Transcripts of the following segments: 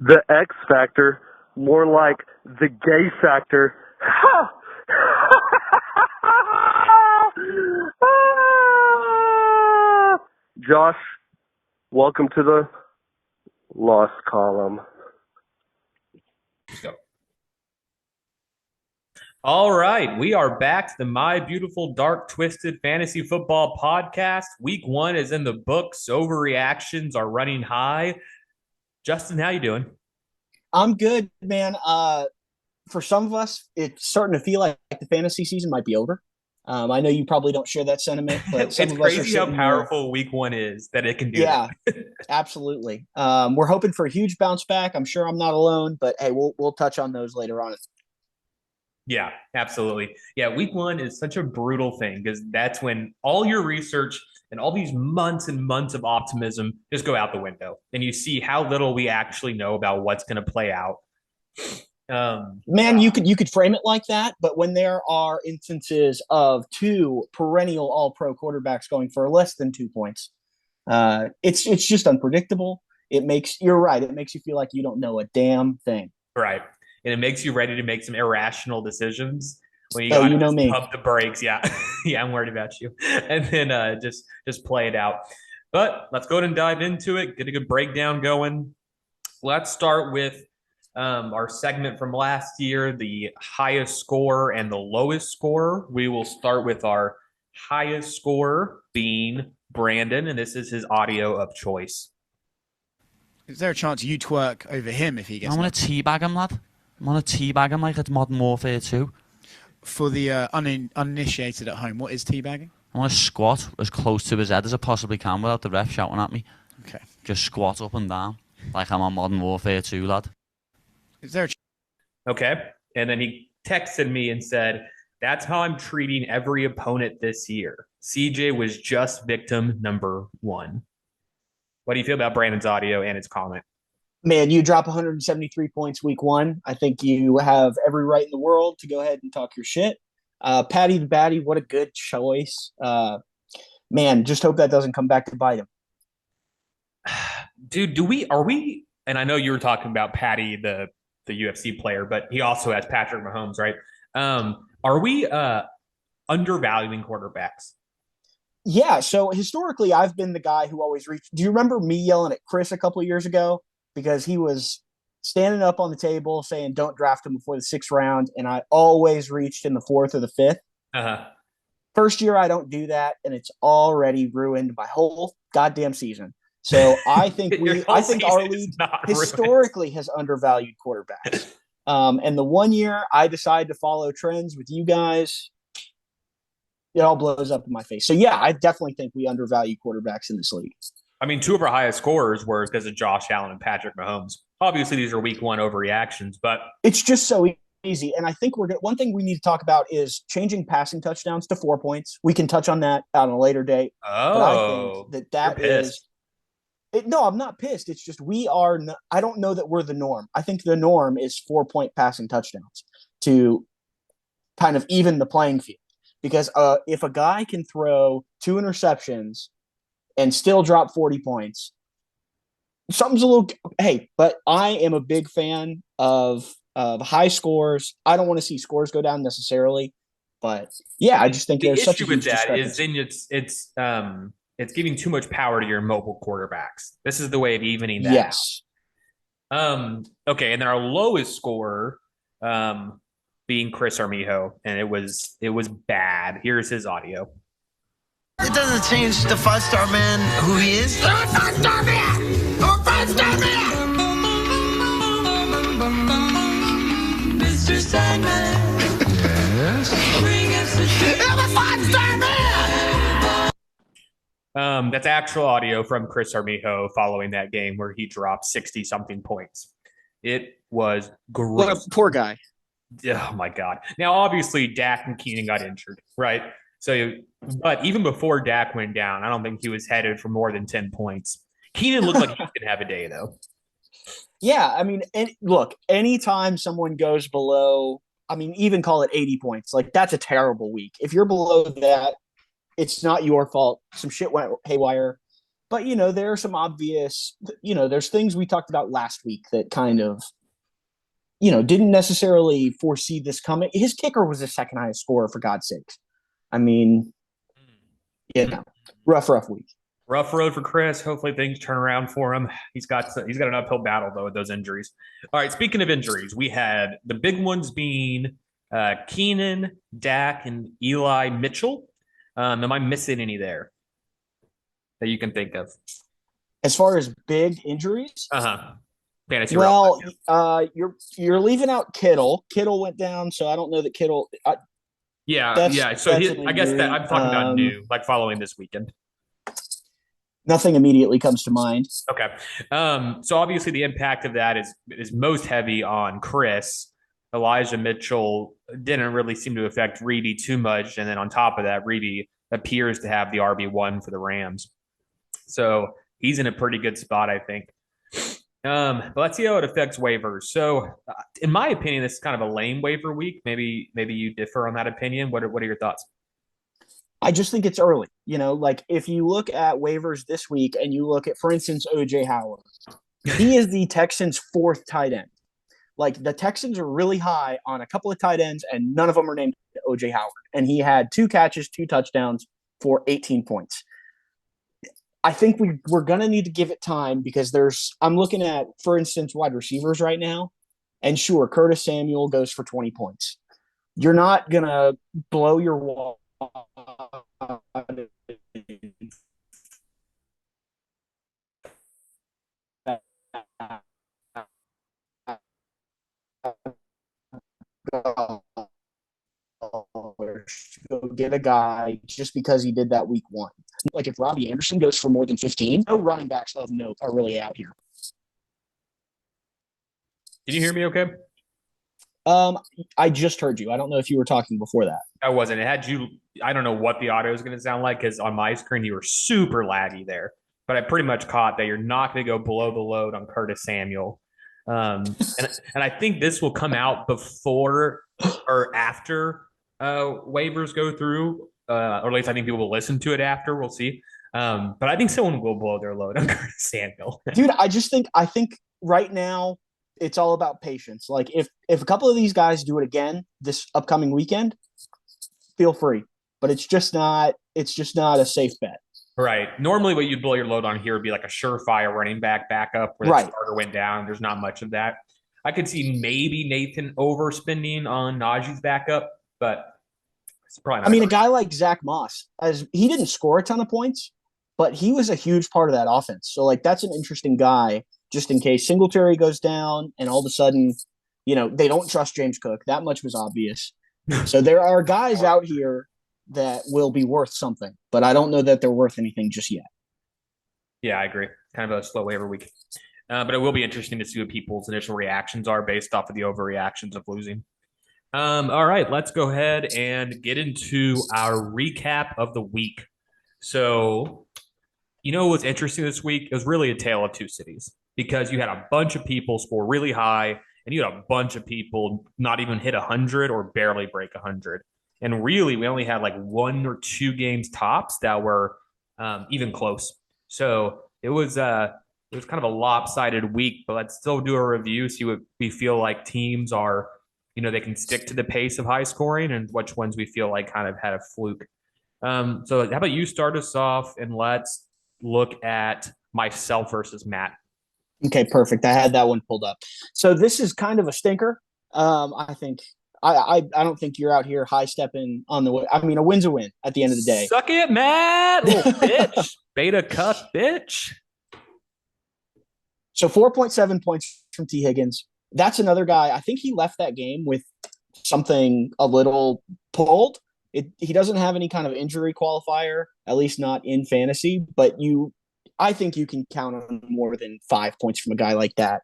the X Factor, more like the gay factor. Josh, welcome to the Lost Column. Let's go. All right, we are back to the My Beautiful Dark Twisted Fantasy Football Podcast. Week 1 is in the books. Overreactions are running high. Justin, how you doing? I'm good, man. For some of us, it's starting to feel like the fantasy season might be over. I know you probably don't share that sentiment, but some It's of us are crazy how sitting powerful Week 1 is that it can do Yeah, that. absolutely. We're hoping for a huge bounce back. I'm sure I'm not alone, but hey, we'll touch on those later on. Yeah, absolutely. Yeah, Week 1 is such a brutal thing because that's when all your research and all these months and months of optimism just go out the window, and you see how little we actually know about what's going to play out. Man, you could frame it like that, but when there are instances of 2 perennial All-Pro quarterbacks going for less than 2 points, it's just unpredictable. You're right. It makes you feel like you don't know a damn thing. Right. And it makes you ready to make some irrational decisions when you Oh, got you to know me. pump the brakes. Yeah. Yeah, I'm worried about you. And then just play it out. But let's go ahead and dive into it, get a good breakdown going. Let's start with our segment from last year, the highest score and the lowest score. We will start with our highest score being Brandon, and this is his audio of choice. Is there a chance you twerk over him if he gets I want to teabag him, lad. I want to teabag him like it's Modern Warfare 2. For the uninitiated at home, what is teabagging? I want to squat as close to his head as I possibly can without the ref shouting at me. Okay. Just squat up and down like I'm on Modern Warfare 2, lad. Is there Okay. And then he texted me and said, that's how I'm treating every opponent this year. CJ was just victim number 1. What do you feel about Brandon's audio and his comment? Man, you drop 173 points week 1. I think you have every right in the world to go ahead and talk your shit. Patty the Batty, what a good choice. Man, just hope that doesn't come back to bite him. Dude, are we, and I know you were talking about Patty, the UFC player, but he also has Patrick Mahomes, right? Are we undervaluing quarterbacks? Yeah, so historically, I've been the guy who always reached. Do you remember me yelling at Chris a couple of years ago? Because he was standing up on the table saying, don't draft him before the 6th round. And I always reached in the 4th or the 5th. Uh-huh. First year, I don't do that. And it's already ruined my whole goddamn season. So I think our league historically has undervalued quarterbacks. And the one year I decided to follow trends with you guys, it all blows up in my face. So yeah, I definitely think we undervalue quarterbacks in this league. I mean, 2 of our highest scorers were because of Josh Allen and Patrick Mahomes. Obviously, these are week 1 overreactions, but it's just so easy. And I think one thing we need to talk about is changing passing touchdowns to 4 points. We can touch on that on a later date. Oh, but I think that is. No, I'm not pissed. It's just I don't know that we're the norm. I think the norm is 4-point passing touchdowns to kind of even the playing field. Because if a guy can throw 2 interceptions and still drop 40 points, something's a little – hey, but I am a big fan of high scores. I don't want to see scores go down necessarily. But, yeah, I just think there's such a huge discrepancy. The issue with that is it's giving too much power to your mobile quarterbacks. This is the way of evening that. Yes. Okay, and then our lowest scorer being Chris Armijo, and it was bad. Here's his audio. It doesn't change the 5-star man who he is. You're a 5-star man! You're a 5-star man! Mr. Sandman. Yes? Bring us the truth. I'm a 5-star man! That's actual audio from Chris Armijo following that game where he dropped 60-something points. It was great. What a poor guy. Oh, my God. Now, obviously, Dak and Keenan got injured, right? So, but even before Dak went down, I don't think he was headed for more than 10 points. Keenan looked like he could have a day, though. Yeah, I mean, look, anytime someone goes below, I mean, even call it 80 points, like that's a terrible week. If you're below that, it's not your fault. Some shit went haywire. But, there are some obvious, there's things we talked about last week that kind of, didn't necessarily foresee this coming. His kicker was the second highest scorer, for God's sakes. I mean, rough week. Rough road for Chris. Hopefully things turn around for him. He's got an uphill battle though with those injuries. All right, speaking of injuries, we had the big ones being Keenan, Dak, and Eli Mitchell. Am I missing any there that you can think of? As far as big injuries? Fantasy. Well, you're leaving out Kittle. Kittle went down, so I don't know that Kittle. Yeah. So I guess that I'm talking about new, like following this weekend. Nothing immediately comes to mind. Okay. So obviously the impact of that is most heavy on Chris. Elijah Mitchell didn't really seem to affect Reedy too much. And then on top of that, Reedy appears to have the RB1 for the Rams. So he's in a pretty good spot, I think. But let's see how it affects waivers. So in my opinion, this is kind of a lame waiver week. Maybe you differ on that opinion. What are your thoughts? I just think it's early. Like if you look at waivers this week and you look at, for instance, OJ Howard, he is the Texans' fourth tight end. Like the Texans are really high on a couple of tight ends and none of them are named OJ Howard. And he had 2 catches, 2 touchdowns for 18 points. I think we're going to need to give it time because I'm looking at, for instance, wide receivers right now. And sure, Curtis Samuel goes for 20 points. You're not going to blow your wall. Go get a guy just because he did that week 1. Like if Robbie Anderson goes for more than 15, no running backs of note are really out here. Did you hear me okay? I just heard you. I don't know if you were talking before that. I wasn't. It had you. I don't know what the audio is going to sound like because on my screen you were super laggy there. But I pretty much caught that you're not going to go below the load on Curtis Samuel. And I think this will come out before or after waivers go through, or at least I think people will listen to it after. We'll see. But I think someone will blow their load on Curtis Samuel. Dude, I think right now it's all about patience. Like if a couple of these guys do it again this upcoming weekend, feel free. But it's just not a safe bet. Right. Normally what you'd blow your load on here would be like a surefire running back backup where the starter went down. There's not much of that. I could see maybe Nathan overspending on Najee's backup, but it's probably not. A guy like Zach Moss, he didn't score a ton of points, but he was a huge part of that offense. So that's an interesting guy just in case Singletary goes down and all of a sudden, they don't trust James Cook. That much was obvious. So there are guys out here that will be worth something, but I don't know that they're worth anything just yet. Yeah, I agree. Kind of a slow waiver week. But it will be interesting to see what people's initial reactions are based off of the overreactions of losing. All right, let's go ahead and get into our recap of the week. So, what's interesting this week? It was really a tale of two cities because you had a bunch of people score really high and you had a bunch of people not even hit 100 or barely break 100. And really, we only had like 1 or 2 games tops that were even close. So it was kind of a lopsided week, but let's still do a review, see what we feel like teams are, they can stick to the pace of high scoring and which ones we feel like kind of had a fluke. So how about you start us off and let's look at myself versus Matt. Okay, perfect. I had that one pulled up. So this is kind of a stinker. I think I don't think you're out here high stepping on the way. A win's a win at the end of the day. Suck it, Matt. Little bitch. Beta cup, bitch. So 4.7 points from T. Higgins. That's another guy. I think he left that game with something a little pulled. He doesn't have any kind of injury qualifier, at least not in fantasy, but I think you can count on more than 5 points from a guy like that.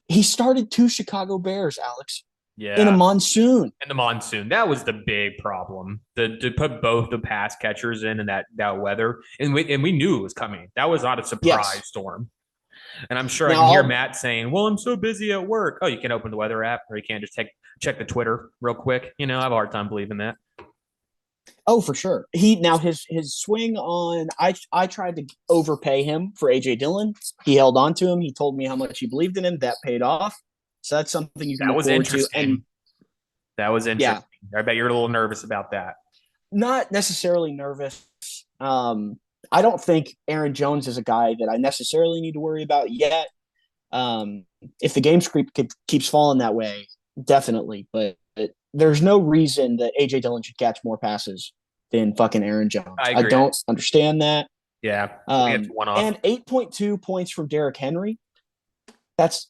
He started 2 Chicago Bears, Alex. Yeah. In a monsoon. In the monsoon. That was the big problem. To put both the pass catchers in that weather. And we knew it was coming. That was not a surprise storm. And I'm sure I can hear Matt saying, well, I'm so busy at work. Oh, you can open the weather app or you can't just check the Twitter real quick. I have a hard time believing that. Oh, for sure. His swing on I tried to overpay him for AJ Dillon. He held on to him. He told me how much he believed in him. That paid off. So that's something you can That look was forward to. interesting. And That was interesting. I bet you're a little nervous about that. not necessarily nervous. I don't think Aaron Jones is a guy that I necessarily need to worry about yet. If the game script keeps falling that way, definitely. But there's no reason that AJ Dillon should catch more passes than fucking Aaron Jones. I don't understand that. Yeah. And 8.2 points from Derrick Henry. That's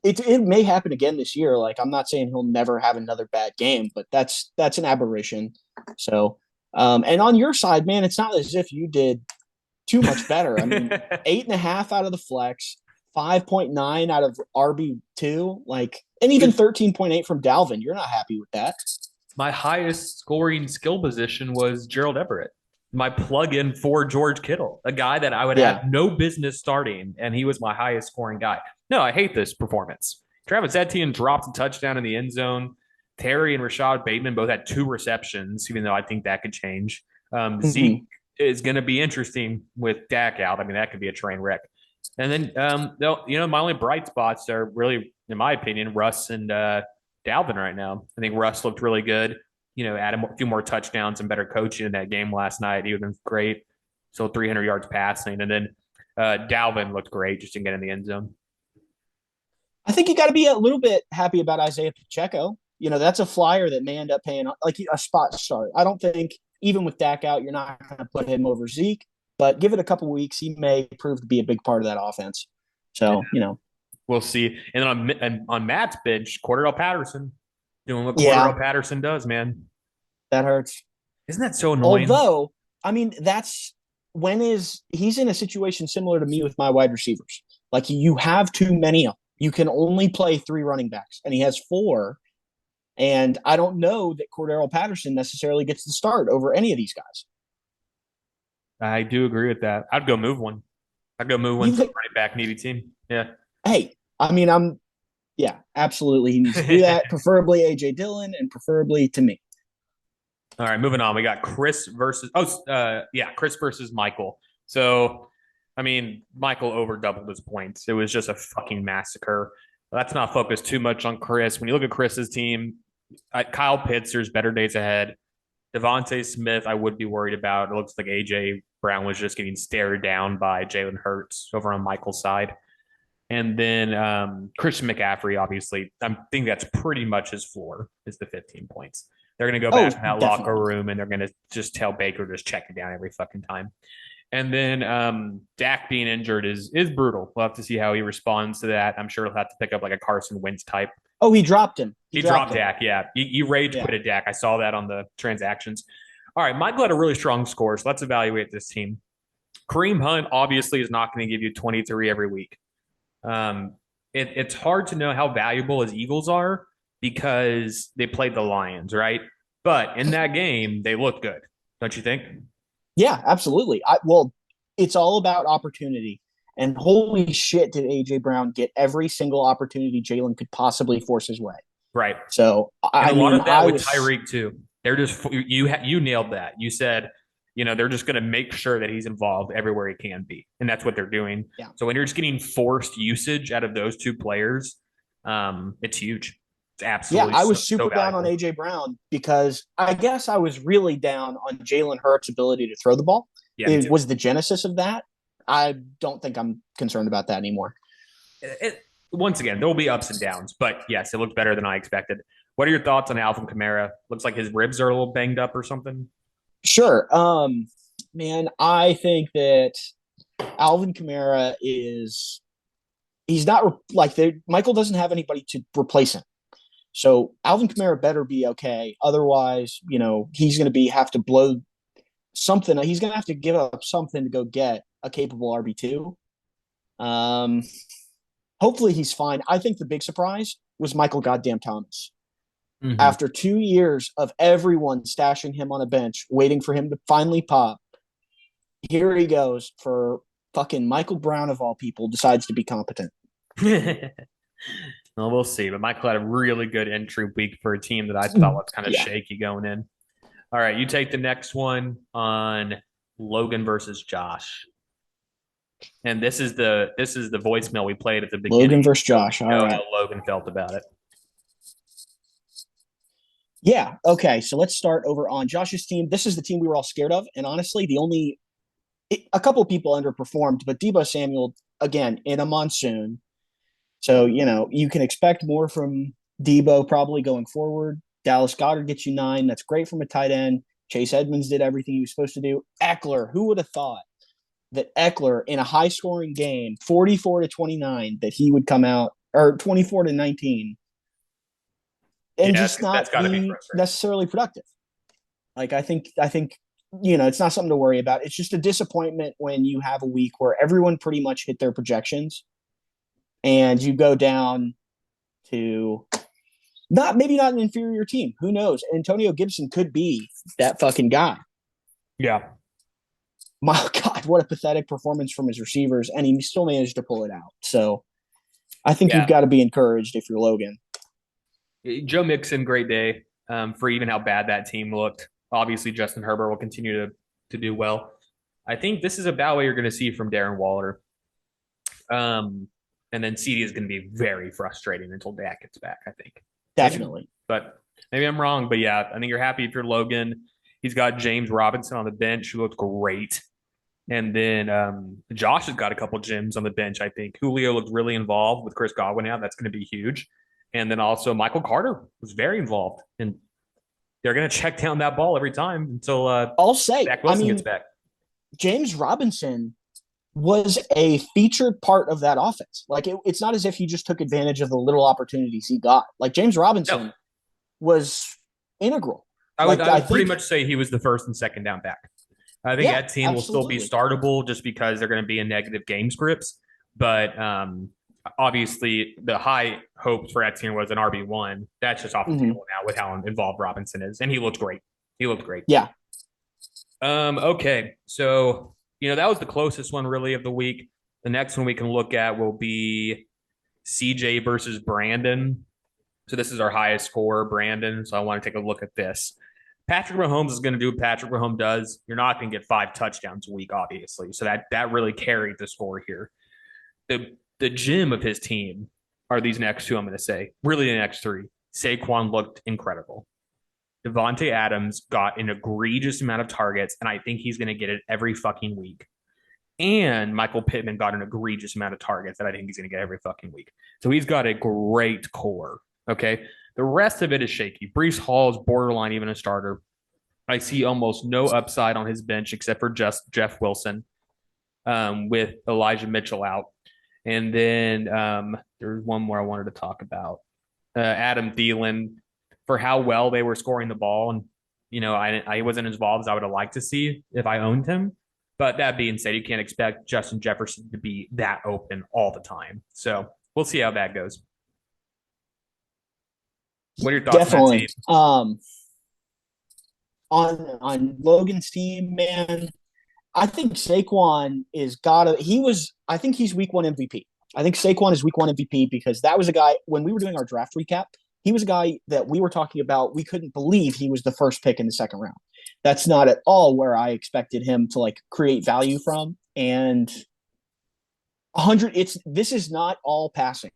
it. It may happen again this year. Like, I'm not saying he'll never have another bad game, but that's an aberration. So, and on your side, man, it's not as if you did too much better. I mean, 8.5 out of the flex, 5.9 out of RB2, and even 13.8 from Dalvin. You're not happy with that. My highest scoring skill position was Gerald Everett, my plug-in for George Kittle, a guy that I would have no business starting, and he was my highest scoring guy. No, I hate this performance. Travis Etienne dropped a touchdown in the end zone. Terry and Rashad Bateman both had 2 receptions, even though I think that could change. Zeke is going to be interesting with Dak out. I mean, that could be a train wreck. And then, my only bright spots are really, in my opinion, Russ and Dalvin right now. I think Russ looked really good. Add a few more touchdowns and better coaching in that game last night. He was great. So 300 yards passing. And then Dalvin looked great, just didn't get in the end zone. I think you got to be a little bit happy about Isaiah Pacheco. That's a flyer that may end up paying like a spot start. I don't think even with Dak out, you're not going to put him over Zeke, but give it a couple weeks, he may prove to be a big part of that offense. So, we'll see. And then on Matt's bench, Cordell Patterson doing what Cordell Patterson does, man. That hurts. Isn't that so annoying? Although, I mean, he's in a situation similar to me with my wide receivers. Like, you have too many of them. You can only play 3 running backs, and he has 4. And I don't know that Cordell Patterson necessarily gets the start over any of these guys. I do agree with that. I'd go move one. To the running back needy team. Yeah. Hey, I mean, absolutely. He needs to do that. Preferably AJ Dillon and preferably to me. All right, moving on. We got Chris versus Michael. So, I mean, Michael over doubled his points. It was just a fucking massacre. Let's not focus too much on Chris. When you look at Chris's team, Kyle Pitts, there's better days ahead. Devontae Smith, I would be worried about. It looks like A.J. Brown was just getting stared down by Jalen Hurts over on Michael's side. And then Christian McCaffrey, obviously, I think that's pretty much his floor is the 15 points. They're going to go back in that locker room, and they're going to just tell Baker to just check it down every fucking time. And then Dak being injured is brutal. We'll have to see how he responds to that. I'm sure he'll have to pick up like a Carson Wentz type. Oh, he dropped him. He dropped Dak, yeah. You rage quitted Dak. I saw that on the transactions. All right, Michael had a really strong score, so let's evaluate this team. Kareem Hunt obviously is not going to give you 23 every week. It's hard to know how valuable his Eagles are because they played the Lions, right? But in that game, they looked good, don't you think? Yeah, absolutely. It's all about opportunity. And holy shit, did A.J. Brown get every single opportunity Jalen could possibly force his way. Right. So, a lot of that with Tyreek, too. They're just you nailed that. You said, they're just going to make sure that he's involved everywhere he can be. And that's what they're doing. Yeah. So when you're just getting forced usage out of those 2 players, it's huge. It's absolutely I was super down on A.J. Brown because I guess I was really down on Jalen Hurts' ability to throw the ball. Yeah, it was the genesis of that. I don't think I'm concerned about that anymore. Once again, there will be ups and downs, but yes, it looked better than I expected. What are your thoughts on Alvin Kamara? Looks like his ribs are a little banged up or something. Sure. Man, I think that Alvin Kamara he's not Michael doesn't have anybody to replace him. So Alvin Kamara better be okay. Otherwise, he's going to have to blow something. He's going to have to give up something to go get a capable RB2. Hopefully he's fine. I think the big surprise was Michael goddamn Thomas. Mm-hmm. After 2 years of everyone stashing him on a bench, waiting for him to finally pop, here he goes for fucking Michael Brown of all people decides to be competent. Well, we'll see. But Michael had a really good entry week for a team that I thought was kind of shaky going in. All right, you take the next one on Logan versus Josh. And this is the voicemail we played at the beginning. Logan versus Josh. All right. How Logan felt about it. Yeah. Okay. So let's start over on Josh's team. This is the team we were all scared of, and honestly, a couple of people underperformed, but Deebo Samuel again in a monsoon. So you can expect more from Deebo probably going forward. Dallas Goedert gets you 9. That's great from a tight end. Chase Edmonds did everything he was supposed to do. Eckler, who would have thought that Eckler in a high-scoring game, 44-29, that he would come out, or 24-19, and just not be necessarily productive. Like I think it's not something to worry about. It's just a disappointment when you have a week where everyone pretty much hit their projections, and you go down to maybe not an inferior team. Who knows? Antonio Gibson could be that fucking guy. Yeah. My God, what a pathetic performance from his receivers, and he still managed to pull it out. So I think you've got to be encouraged if you're Logan. Joe Mixon, great day for even how bad that team looked. Obviously, Justin Herbert will continue to do well. I think this is about what you're going to see from Darren Waller. And then CD is going to be very frustrating until Dak gets back, I think. Definitely. Maybe I'm wrong, but yeah, I think you're happy if you're Logan. He's got James Robinson on the bench, who looks great. And then Josh has got a couple gems on the bench, I think. Julio looked really involved with Chris Godwin now. That's going to be huge. And then also Michael Carter was very involved. And they're going to check down that ball every time until I'll say, Zach Wilson gets back. James Robinson was a featured part of that offense. Like it's not as if he just took advantage of the little opportunities he got. Like James Robinson was integral. I would pretty much say he was the first and second down back. I think that team will still be startable just because they're going to be in negative game scripts. But obviously, the high hopes for that team was an RB1. That's just off the table now with how involved Robinson is. And he looked great. Yeah. Okay. So, that was the closest one really of the week. The next one we can look at will be CJ versus Brandon. So this is our highest score, Brandon. So I want to take a look at this. Patrick Mahomes is going to do what Patrick Mahomes does. You're not going to get 5 touchdowns a week, obviously. So that really carried the score here. The gem of his team are these next two, I'm going to say. Really the next 3. Saquon looked incredible. Devontae Adams got an egregious amount of targets, and I think he's going to get it every fucking week. And Michael Pittman got an egregious amount of targets that I think he's going to get every fucking week. So he's got a great core, okay? The rest of it is shaky. Breece Hall is borderline even a starter. I see almost no upside on his bench except for just Jeff Wilson with Elijah Mitchell out. And then there's one more I wanted to talk about. Adam Thielen, for how well they were scoring the ball. And, I wasn't as involved as I would have liked to see if I owned him. But that being said, you can't expect Justin Jefferson to be that open all the time. So we'll see how that goes. What are your thoughts? Definitely. On Logan's team, man, I think Saquon I think he's week 1 MVP. I think Saquon is week 1 MVP because that was a guy, when we were doing our draft recap, he was a guy that we were talking about. We couldn't believe he was the first pick in the second round. That's not at all where I expected him to create value from. And this is not all passing.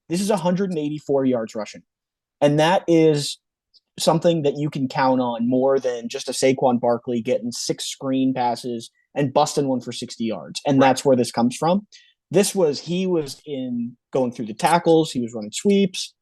This is 184 yards rushing. And that is something that you can count on more than just a Saquon Barkley getting 6 screen passes and busting one for 60 yards. And that's where this comes from. He was going through the tackles. He was running sweeps.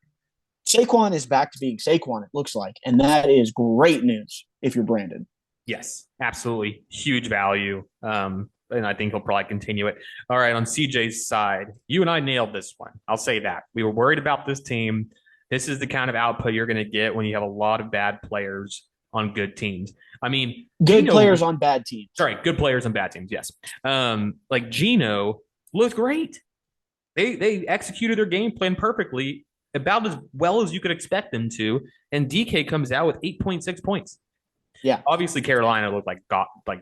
Saquon is back to being Saquon, it looks like. And that is great news if you're Brandon. Yes, absolutely. Huge value. And I think he'll probably continue it. All right, on CJ's side, you and I nailed this one. I'll say that. We were worried about this team. This is the kind of output you're going to get when you have a lot of bad players on good teams. I mean, good players on bad teams. Sorry, good players on bad teams, yes. Like Geno looked great. They executed their game plan perfectly, about as well as you could expect them to, and DK comes out with 8.6 points. Yeah. Obviously, Carolina looked like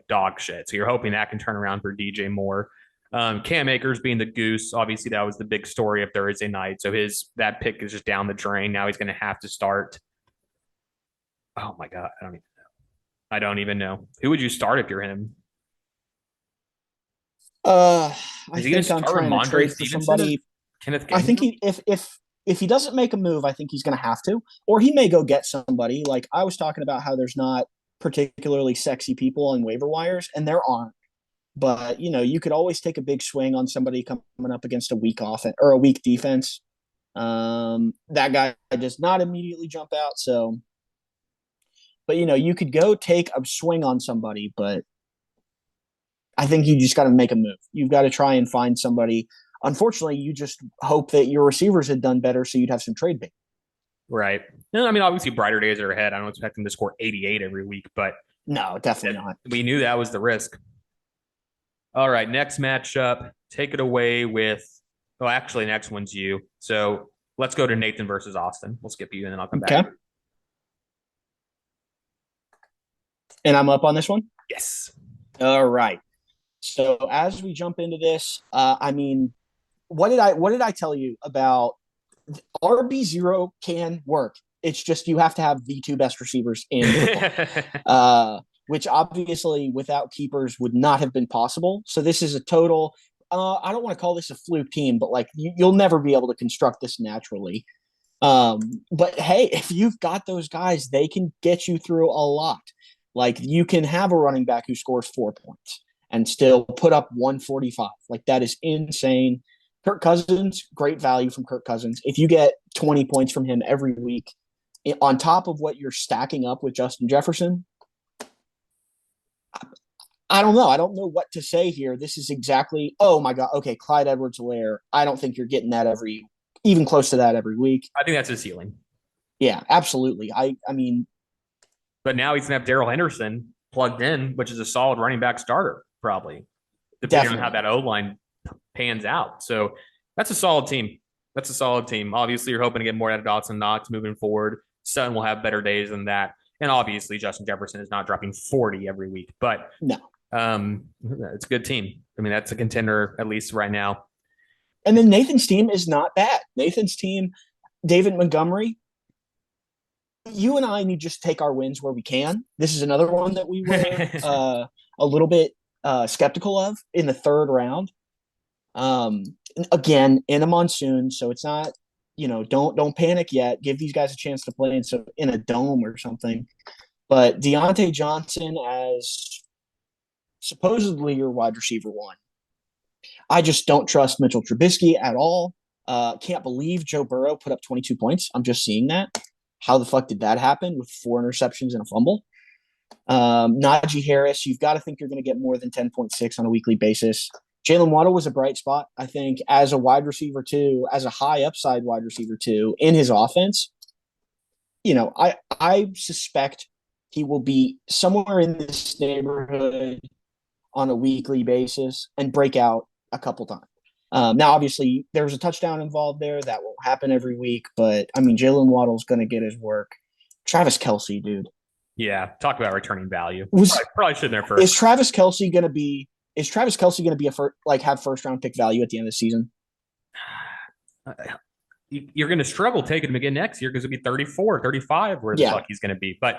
dog shit, so you're hoping that can turn around for DJ Moore. Cam Akers being the goose, obviously that was the big story of Thursday night. So that pick is just down the drain. Now he's going to have to start. Oh my God, I don't even know. I don't even know. Who would you start if you're him? I Is he going think to I'm start trying to Ramondre trade for Stevenson or somebody. Kenneth I think Gainwell? if he doesn't make a move, I think he's going to have to, or he may go get somebody. Like I was talking about how there's not particularly sexy people on waiver wires, and there aren't. But you could always take a big swing on somebody coming up against a weak offense or a weak defense. That guy does not immediately jump out. So, but you could go take a swing on somebody, but I think you just got to make a move. You've got to try and find somebody. Unfortunately, you just hope that your receivers had done better, so you'd have some trade bait. Right. No, I mean, obviously, brighter days are ahead. I don't expect him to score 88 every week, but No, definitely not. we knew that was the risk. All right, next matchup. Take it away with. Oh, actually, next one's you. So let's go to Nathan versus Austin. We'll skip you, and then I'll come back. Okay. And I'm up on this one? Yes. All right. So as we jump into this, I mean, what did I tell you about RB0 can work? It's just you have to have the two best receivers in football, which obviously without keepers would not have been possible. So this is a total. I don't want to call this a fluke team, but like you'll never be able to construct this naturally. But hey, if you've got those guys, they can get you through a lot. Like you can have a running back who scores 4 points and still put up 145. Like that is insane. Kirk Cousins, great value from Kirk Cousins. If you get 20 points from him every week, on top of what you're stacking up with Justin Jefferson, I don't know. I don't know what to say here. This is exactly, oh my God. Okay, Clyde Edwards-Helaire. I don't think you're getting that even close to that every week. I think that's his ceiling. Yeah, absolutely. I mean, but now he's going to have Darrell Henderson plugged in, which is a solid running back starter, probably, depending on how that O-line pans out. So that's a solid team. That's a solid team. Obviously, you're hoping to get more out of Dawson Knox moving forward. Sutton will have better days than that. And obviously, Justin Jefferson is not dropping 40 every week. But no, it's a good team. I mean, that's a contender, at least right now. And then Nathan's team is not bad. Nathan's team, David Montgomery, you and I need to just take our wins where we can. This is another one that we were a little bit skeptical of in the third round. Again, in a monsoon, so it's not, don't panic yet. Give these guys a chance to play in a dome or something. But Deontay Johnson as supposedly your wide receiver one. I just don't trust Mitchell Trubisky at all. Can't believe Joe Burrow put up 22 points. I'm just seeing that. How the fuck did that happen with 4 interceptions and a fumble? Najee Harris, you've got to think you're going to get more than 10.6 on a weekly basis. Jalen Waddle was a bright spot, I think, as a wide receiver too, as a high upside wide receiver too, in his offense. I suspect he will be somewhere in this neighborhood on a weekly basis and break out a couple times. Now, obviously, there's a touchdown involved there. That won't happen every week. But, I mean, Jalen Waddle's going to get his work. Travis Kelce, dude. Yeah, talk about returning value. Probably should there first. Is Travis Kelce going to be have first-round pick value at the end of the season? You're going to struggle taking him again next year because it'll be 34, 35 where the fuck he's going to be. But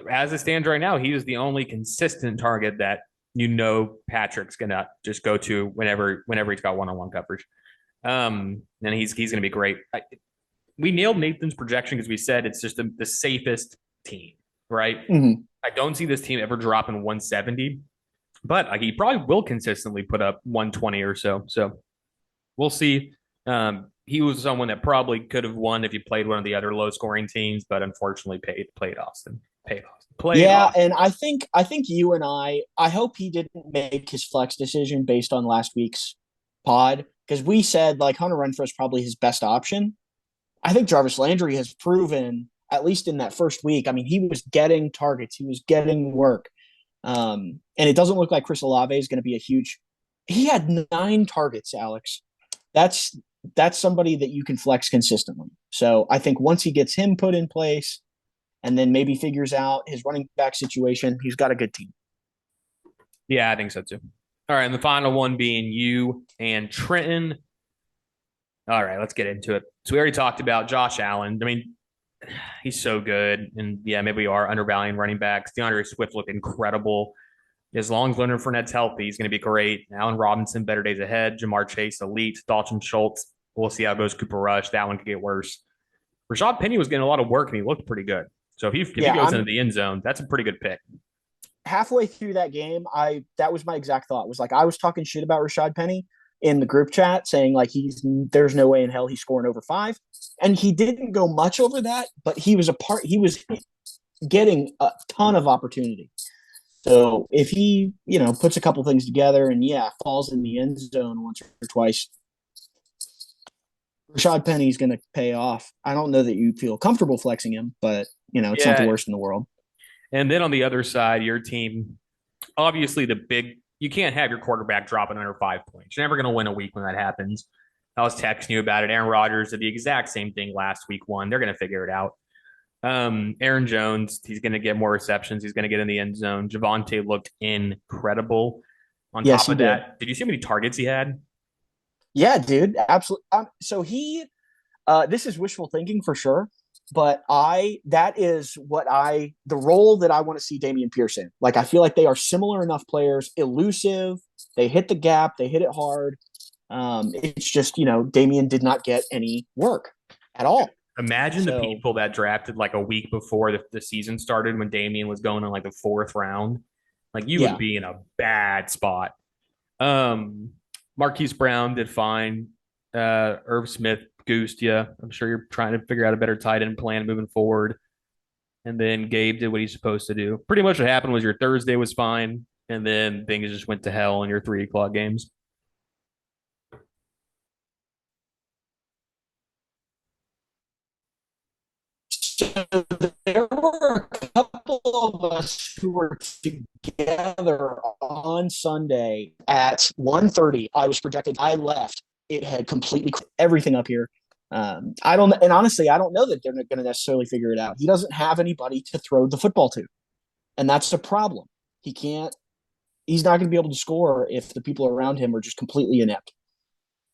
as it stands right now, he is the only consistent target that Patrick's gonna just go to whenever he's got one-on-one coverage, and he's gonna be great. We nailed Nathan's projection because we said it's just the safest team, right? Mm-hmm. I don't see this team ever dropping 170, but he probably will consistently put up 120 or so. So we'll see. He was someone that probably could have won if he played one of the other low-scoring teams, but unfortunately played Austin. And I think you and I hope he didn't make his flex decision based on last week's pod, because we said like Hunter Renfrow is probably his best option. I think Jarvis Landry has proven, at least in that first week, I mean, he was getting targets, he was getting work. And it doesn't look like Chris Olave is going to be a huge – he had 9 targets, Alex. That's somebody that you can flex consistently. So I think once he gets him put in place – and then maybe figures out his running back situation, he's got a good team. Yeah, I think so too. All right, and the final one being you and Trenton. All right, let's get into it. So we already talked about Josh Allen. I mean, He's so good. And yeah, maybe we are undervaluing running backs. DeAndre Swift looked incredible. As long as Leonard Fournette's healthy, he's going to be great. Allen Robinson, better days ahead. Jamar Chase, elite. Dalton Schultz, we'll see how it goes. Cooper Rush, that one could get worse. Rashad Penny was getting a lot of work, and he looked pretty good. So if he goes into the end zone, that's a pretty good pick. Halfway through that game, that was my exact thought. Was like I was talking shit about Rashad Penny in the group chat, saying like there's no way in hell he's scoring over 5, and he didn't go much over that, but he was getting a ton of opportunity. So if he, puts a couple things together and falls in the end zone once or twice, Rashad Penny's going to pay off. I don't know that you feel comfortable flexing him, but it's not the worst in the world. And then on the other side, your team, obviously you can't have your quarterback dropping under 5 points. You're never going to win a week when that happens. I was texting you about it. Aaron Rodgers did the exact same thing last week 1. They're going to figure it out. Aaron Jones, he's going to get more receptions. He's going to get in the end zone. Javonte looked incredible. On top of that, did you see how many targets he had? Yeah, dude, absolutely. So this is wishful thinking for sure, but that is the role that I want to see Dameon Pierce in. Like, I feel like they are similar enough players, elusive. They hit the gap. They hit it hard. It's just, Dameon did not get any work at all. Imagine the people that drafted like a week before the season started when Dameon was going in like the 4th round. Like you would be in a bad spot. Marquise Brown did fine. Irv Smith goosed you. I'm sure you're trying to figure out a better tight end plan moving forward. And then Gabe did what he's supposed to do. Pretty much what happened was your Thursday was fine. And then things just went to hell in your 3 o'clock games. So there were a couple of us who were together on Sunday at 1:30. I was projected. I left. It had completely everything up here. Honestly, I don't know that they're not going to necessarily figure it out. He doesn't have anybody to throw the football to, and that's the problem. He's not going to be able to score if the people around him are just completely inept.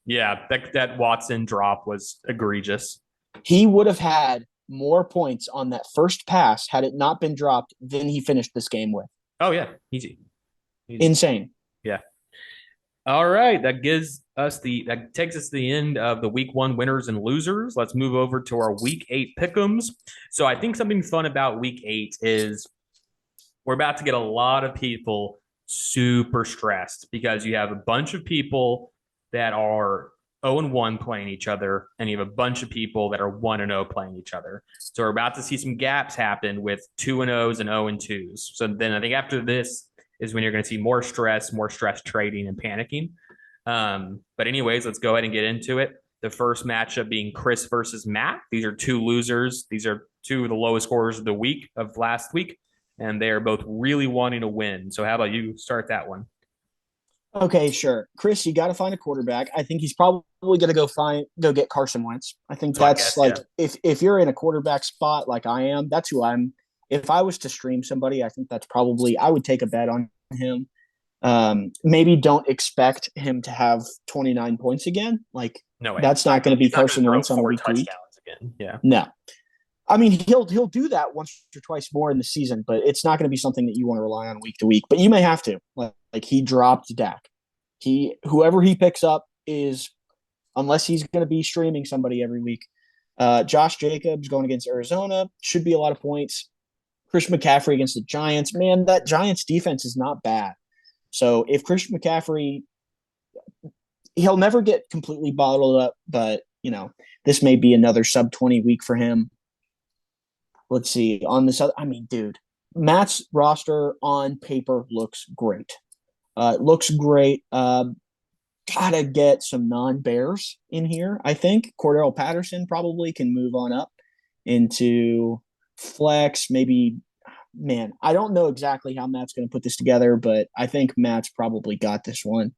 Yeah, that Watson drop was egregious. He would have had more points on that first pass had it not been dropped than he finished this game with. Oh, yeah. Easy. Insane. Yeah. All right. That takes us to the end of the week 1 winners and losers. Let's move over to our week 8 pick'ems. So I think something fun about week 8 is we're about to get a lot of people super stressed because you have a bunch of people that are 0-1 playing each other, and you have a bunch of people that are 1-0 playing each other. So we're about to see some gaps happen with 2-0s and 0-2s. So then I think after this is when you're going to see more stress trading and panicking. But anyways, let's go ahead and get into it. The first matchup being Chris versus Matt. These are 2 losers. These are 2 of the lowest scorers of the week of last week, and they are both really wanting to win. So how about you start that one? Okay, sure. Chris, you got to find a quarterback. I think he's probably going to go get Carson Wentz. I think if you're in a quarterback spot like I am, that's who I'm. If I was to stream somebody, I think that's probably I would take a bet on him. Maybe don't expect him to have 29 points again. Like no way. That's not going to be Carson Wentz on a week to week. Again. Yeah. No. I mean, he'll do that once or twice more in the season, but it's not going to be something that you want to rely on week to week. But you may have to. Like he dropped Dak. Whoever he picks up is, unless he's going to be streaming somebody every week. Josh Jacobs going against Arizona should be a lot of points. Christian McCaffrey against the Giants. Man, that Giants defense is not bad. So if Christian McCaffrey, he'll never get completely bottled up, but this may be another sub 20 week for him. Let's see on this other. I mean, dude, Matt's roster on paper looks great. Looks great. Gotta get some non-Bears in here. I think Cordell Patterson probably can move on up into flex. Maybe, man, I don't know exactly how Matt's going to put this together, but I think Matt's probably got this one.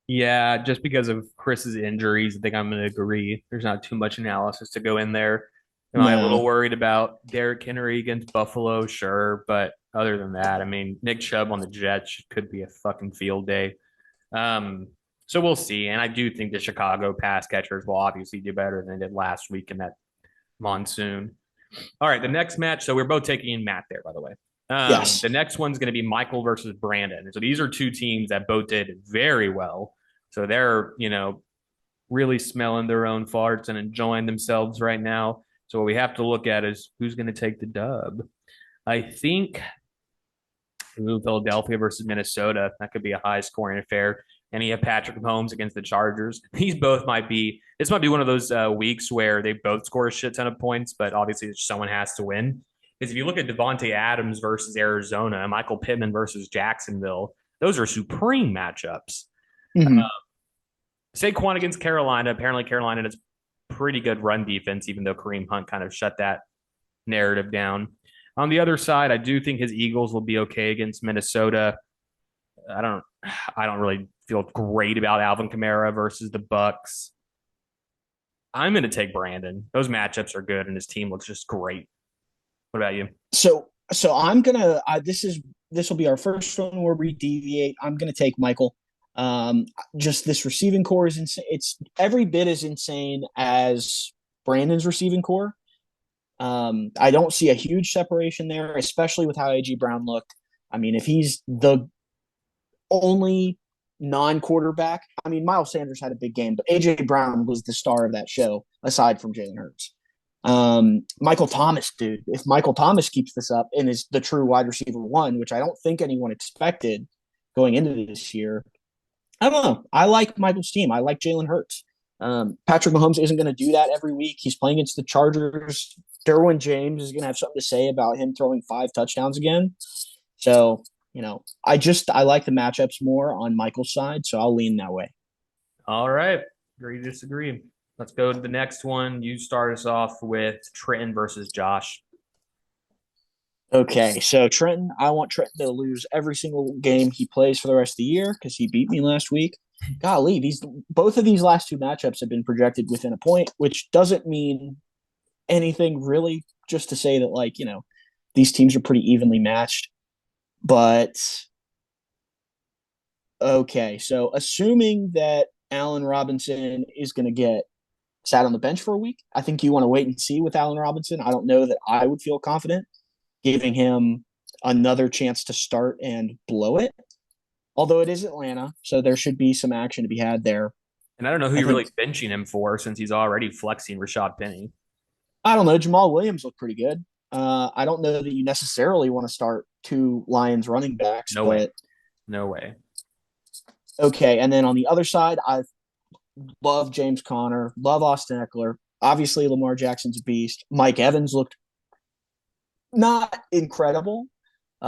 Yeah, just because of Chris's injuries, I think I'm going to agree. There's not too much analysis to go in there. Am I a little worried about Derrick Henry against Buffalo? Sure. But other than that, I mean, Nick Chubb on the Jets could be a fucking field day. So we'll see. And I do think the Chicago pass catchers will obviously do better than they did last week in that Monsoon. All right, the next match. So we're both taking Matt there, by the way. Yes. The next one's going to be Michael versus Brandon. So these are two teams that both did very well. So they're, really smelling their own farts and enjoying themselves right now. So what we have to look at is who's going to take the dub. I think Philadelphia versus Minnesota. That could be a high scoring affair. And you have Patrick Mahomes against the Chargers. This might be one of those weeks where they both score a shit ton of points, but obviously someone has to win. Because if you look at Devontae Adams versus Arizona, Michael Pittman versus Jacksonville, those are supreme matchups. Mm-hmm. Saquon against Carolina. Apparently Carolina has pretty good run defense, even though Kareem Hunt kind of shut that narrative down. On the other side, I do think his Eagles will be okay against Minnesota. I don't really feel great about Alvin Kamara versus the Bucks. I'm going to take Brandon. Those matchups are good, and his team looks just great. What about you? So I'm gonna. This will be our first one where we deviate. I'm gonna take Michael. Just this receiving core is insane. It's every bit as insane as Brandon's receiving core. I don't see a huge separation there, especially with how A.J. Brown looked. I mean, if he's the only non-quarterback, I mean, Miles Sanders had a big game, but A.J. Brown was the star of that show, aside from Jalen Hurts. Michael Thomas, dude, if Michael Thomas keeps this up and is the true wide receiver one, which I don't think anyone expected going into this year, I don't know. I like Michael's team. I like Jalen Hurts. Patrick Mahomes isn't going to do that every week. He's playing against the Chargers. Derwin James is going to have something to say about him throwing 5 touchdowns again. So, I like the matchups more on Michael's side, so I'll lean that way. All right. Agree to disagree. Let's go to the next one. You start us off with Trenton versus Josh. Okay, so Trenton, I want Trenton to lose every single game he plays for the rest of the year because he beat me last week. Golly, both of these last 2 matchups have been projected within a point, which doesn't mean anything really, just to say that, these teams are pretty evenly matched. But, okay, so assuming that Allen Robinson is going to get sat on the bench for a week, I think you want to wait and see with Allen Robinson. I don't know that I would feel confident giving him another chance to start and blow it. Although it is Atlanta, so there should be some action to be had there. And I don't know who you're really benching him for since he's already flexing Rashad Penny. I don't know. Jamal Williams looked pretty good. I don't know that you necessarily want to start 2 Lions running backs. No way. Okay, and then on the other side, I love James Conner, love Austin Eckler. Obviously, Lamar Jackson's a beast. Mike Evans looked not incredible.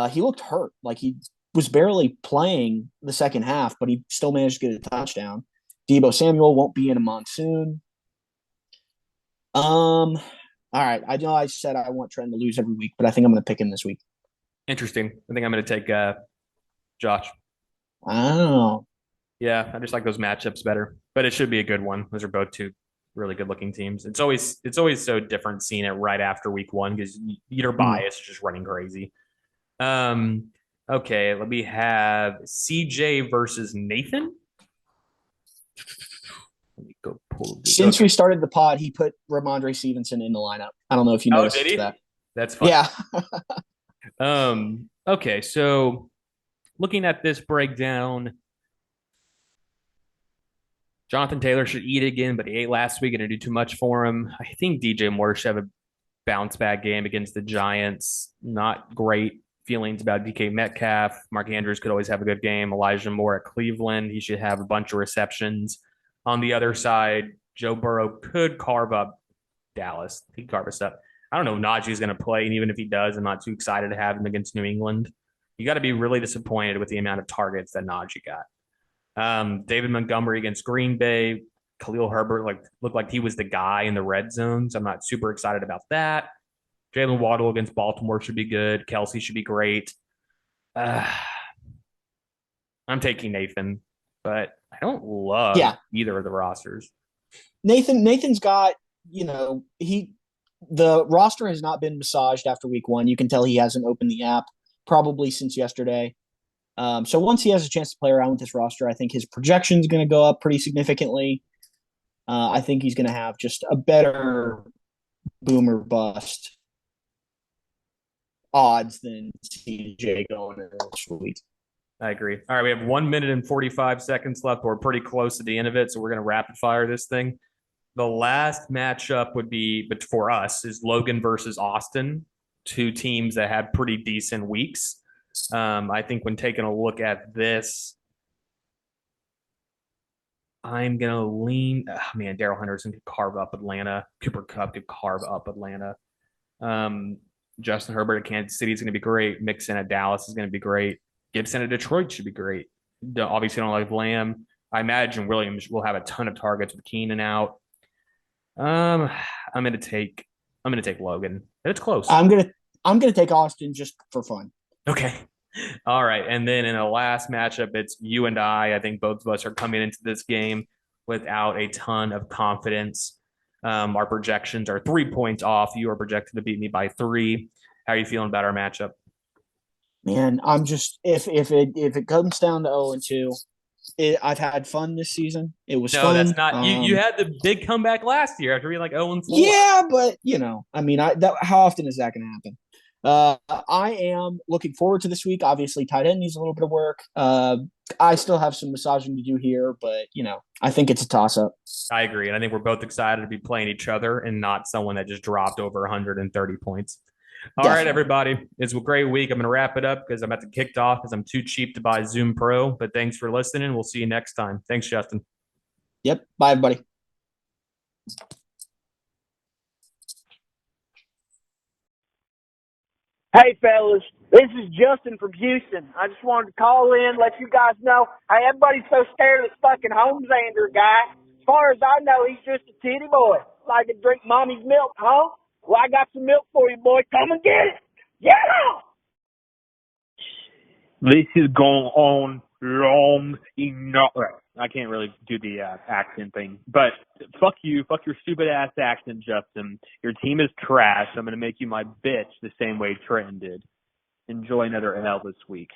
He looked hurt. Like he was barely playing the second half, but he still managed to get a touchdown. Deebo Samuel won't be in a monsoon. All right. I know I said I want Trent to lose every week, but I think I'm going to pick him this week. Interesting. I think I'm going to take Josh. Oh. Yeah, I just like those matchups better, but it should be a good one. Those are both 2 really good looking teams. It's always so different seeing it right after week 1 because your bias is just running crazy. Okay, let me have CJ versus Nathan. Let me go pull this. Since we started the pod, he put Ramondre Stevenson in the lineup. I don't know if you noticed did he? that. That's fine. Yeah. Okay, so looking at this breakdown, Jonathan Taylor should eat again, but he ate last week and it did too much for him. I think DJ Moore should have a bounce back game against the Giants. Not great feelings about DK Metcalf. Mark Andrews could always have a good game. Elijah Moore at Cleveland. He should have a bunch of receptions. On the other side, Joe Burrow could carve up Dallas. He could carve us up. I don't know if Najee's going to play, and even if he does, I'm not too excited to have him against New England. You got to be really disappointed with the amount of targets that Najee got. David Montgomery against Green Bay. Khalil Herbert looked like he was the guy in the red zone, so I'm not super excited about that. Jalen Waddle against Baltimore should be good. Kelsey should be great. I'm taking Nathan, but I don't love either of the rosters. Nathan's got, the roster has not been massaged after week 1. You can tell he hasn't opened the app probably since yesterday. So once he has a chance to play around with this roster, I think his projection is going to go up pretty significantly. I think he's going to have just a better boomer bust odds than CJ going into this week. I agree. All right, we have 1 minute and 45 seconds left. We're pretty close to the end of it, so we're going to rapid fire this thing. The last matchup would be, but for us, is Logan versus Austin, two teams that had pretty decent weeks. I think when taking a look at this, I'm going to lean. Man, Daryl Henderson could carve up Atlanta. Cooper Kupp could carve up Atlanta. Justin Herbert at Kansas City is going to be great. Mixon at Dallas is going to be great. Gibson at Detroit should be great. Obviously, I don't like Lamb. I imagine Williams will have a ton of targets with Keenan out. I'm going to take Logan. It's close. I'm gonna take Austin just for fun. Okay. All right. And then in the last matchup, it's you and I. I think both of us are coming into this game without a ton of confidence. Our projections are 3 points off. You are projected to beat me by 3. How are you feeling about our matchup? Man, I'm just if it comes down to 0-2, I've had fun this season. It was fun. No, that's not. You had the big comeback last year after being like 0-4. Yeah, but I mean, how often is that going to happen? I am looking forward to this week. Obviously, tight end needs a little bit of work. I still have some massaging to do here, but I think it's a toss-up. I agree, and I think we're both excited to be playing each other and not someone that just dropped over 130 points. All right, everybody. It's a great week. I'm going to wrap it up because I'm about to kick off because I'm too cheap to buy Zoom Pro. But thanks for listening. We'll see you next time. Thanks, Justin. Yep. Bye, everybody. Hey, fellas. This is Justin from Houston. I just wanted to call in, let you guys know. Hey, everybody's so scared of this fucking Holmesander guy. As far as I know, he's just a titty boy. Like to drink mommy's milk, huh? Well, I got some milk for you, boy. Come and get it. Get on! This is going on long enough. I can't really do the accent thing. But fuck you. Fuck your stupid-ass accent, Justin. Your team is trash. I'm going to make you my bitch the same way Trenton did. Enjoy another L this week.